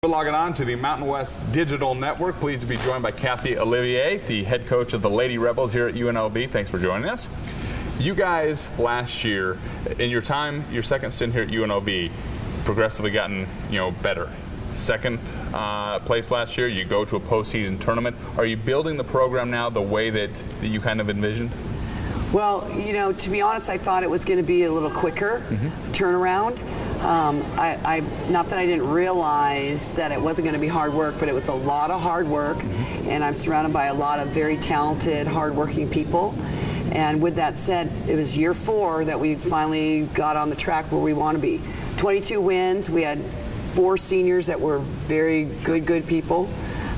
We're logging on to the Mountain West Digital Network. Pleased to be joined by Kathy Olivier, the head coach of the Lady Rebels here at UNLV. Thanks for joining us. You guys last year, in your time, your second stint here at UNLV, progressively gotten better. Second place last year, you go to a postseason tournament. Are you building the program now the way that you kind of envisioned? Well, to be honest, I thought it was going to be a little quicker turnaround. Not that I didn't realize that it wasn't going to be hard work, but it was a lot of hard work, and I'm surrounded by a lot of very talented, hard-working people. And with that said, it was year 4 that we finally got on the track where we want to be. 22 wins. We had 4 seniors that were very good people,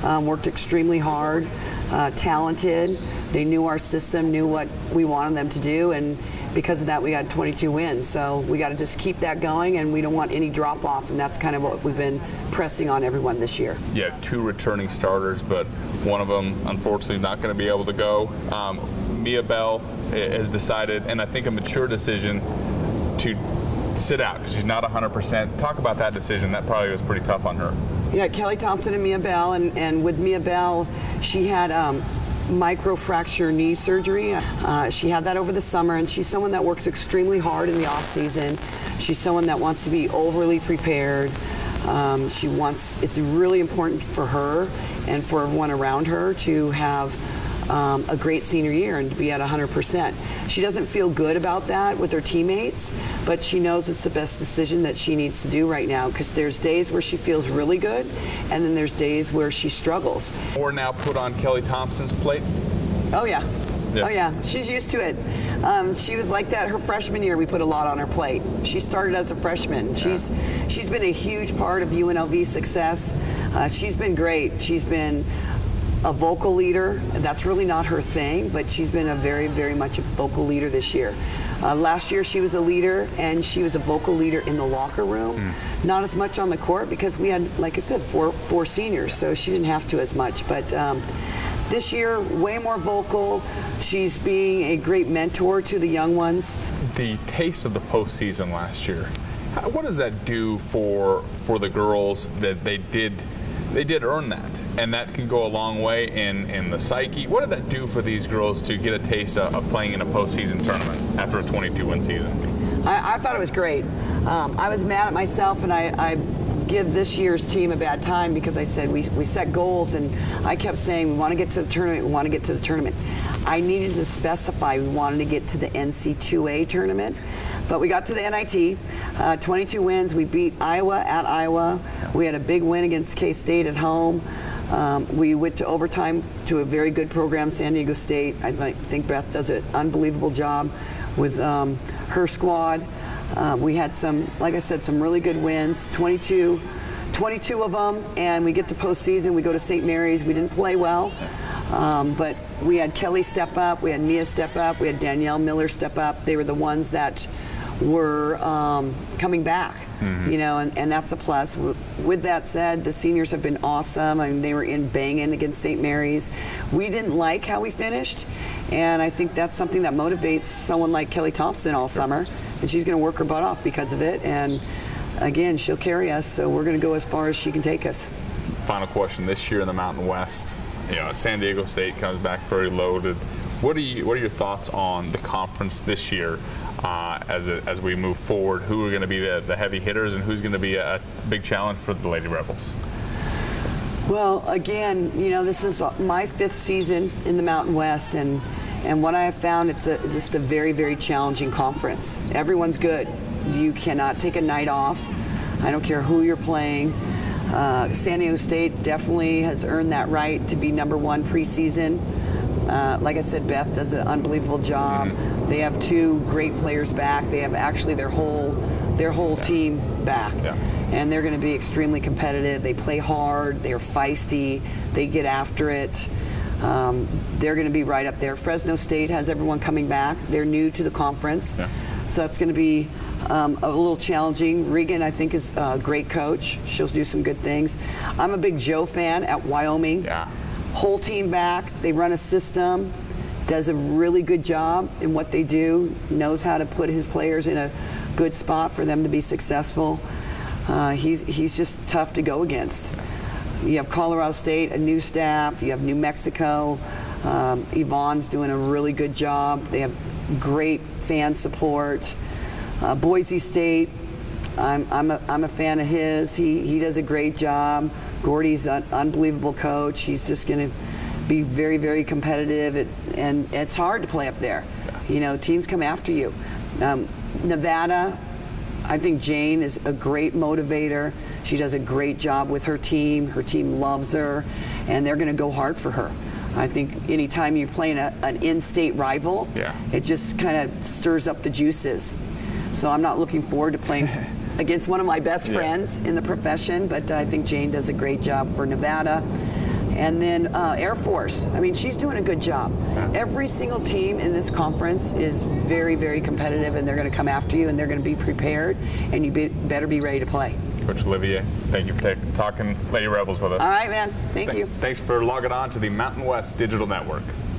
worked extremely hard, talented. They knew our system, knew what we wanted them to do, and because of that, we had 22 wins. So we got to just keep that going, and we don't want any drop off, and that's kind of what we've been pressing on everyone this year. Yeah, 2 returning starters, but one of them unfortunately not going to be able to go. Mia Bell has decided, and I think a mature decision, to sit out because she's not 100%. Talk about that decision. That probably was pretty tough on her. Yeah, Kelly Thompson and Mia Bell, and with Mia Bell, she had microfracture knee surgery. She had that over the summer, and she's someone that works extremely hard in the off season. She's someone that wants to be overly prepared. It's really important for her and for everyone around her to have a great senior year and to be at 100%. She doesn't feel good about that with her teammates, but she knows it's the best decision that she needs to do right now, because there's days where she feels really good, and then there's days where she struggles. We're now put on Kelly Thompson's plate. Oh yeah. Oh yeah, she's used to it. She was like that her freshman year. We put a lot on her plate. She started as a freshman. Yeah. She's been a huge part of UNLV's success. She's been great. She's been a vocal leader. That's really not her thing, but she's been a very much a vocal leader this year. Last year she was a leader, and she was a vocal leader in the locker room. Not as much on the court because we had, like I said, four seniors, so she didn't have to as much. But this year, way more vocal. She's being a great mentor to the young ones. The taste of the postseason last year, what does that do for the girls that they did earn that? And that can go a long way in the psyche. What did that do for these girls to get a taste of playing in a postseason tournament after a 22-win season? I thought it was great. I was mad at myself, and I give this year's team a bad time because I said we set goals, and I kept saying we want to get to the tournament, we want to get to the tournament. I needed to specify we wanted to get to the NC2A tournament. But we got to the NIT, 22 wins. We beat Iowa at Iowa. We had a big win against K-State at home. We went to overtime to a very good program, San Diego State. I think Beth does an unbelievable job with her squad. We had like I said, some really good wins, 22 of them, and we get to postseason. We go to St. Mary's. We didn't play well, but we had Kelly step up, we had Mia step up, we had Danielle Miller step up. They were the ones that were coming back, and that's a plus. With that said, the seniors have been awesome. I mean, they were in banging against St. Mary's. We didn't like how we finished, and I think that's something that motivates someone like Kelly Thompson all summer, and she's going to work her butt off because of it. And again, she'll carry us, so we're going to go as far as she can take us. Final question: this year in the Mountain West, San Diego State comes back very loaded. What are your thoughts on the conference this year? As we move forward, who are going to be the heavy hitters, and who's going to be a big challenge for the Lady Rebels? Well, again, this is my 5th season in the Mountain West, and what I have found, it's just a very challenging conference. Everyone's good. You cannot take a night off. I don't care who you're playing. San Diego State definitely has earned that right to be #1 preseason. Like I said, Beth does an unbelievable job. They have 2 great players back. They have actually their whole team back, and they're going to be extremely competitive. They play hard. They're feisty. They get after it. They're going to be right up there. Fresno State has everyone coming back. They're new to the conference, so that's going to be a little challenging. Regan, I think, is a great coach. She'll do some good things. I'm a big Joe fan at Wyoming. Whole team back. They run a system, does a really good job in what they do, knows how to put his players in a good spot for them to be successful. He's just tough to go against. You have Colorado State, a new staff. You have New Mexico. Yvonne's doing a really good job. They have great fan support. Boise State, I'm a fan of his. He does a great job. Gordy's an unbelievable coach. He's just going to be very, very competitive, and it's hard to play up there. You know, teams come after you. Nevada, I think Jane is a great motivator. She does a great job with her team. Her team loves her, and they're going to go hard for her. I think anytime you're playing an in-state rival, it just kind of stirs up the juices. So I'm not looking forward to playing against one of my best friends in the profession, but I think Jane does a great job for Nevada. And then Air Force, I mean, she's doing a good job. Every single team in this conference is very, very competitive, and they're going to come after you, and they're going to be prepared, and you better be ready to play. Coach Olivier, thank you for talking Lady Rebels with us. All right, man. Thank you. Thanks for logging on to the Mountain West Digital Network.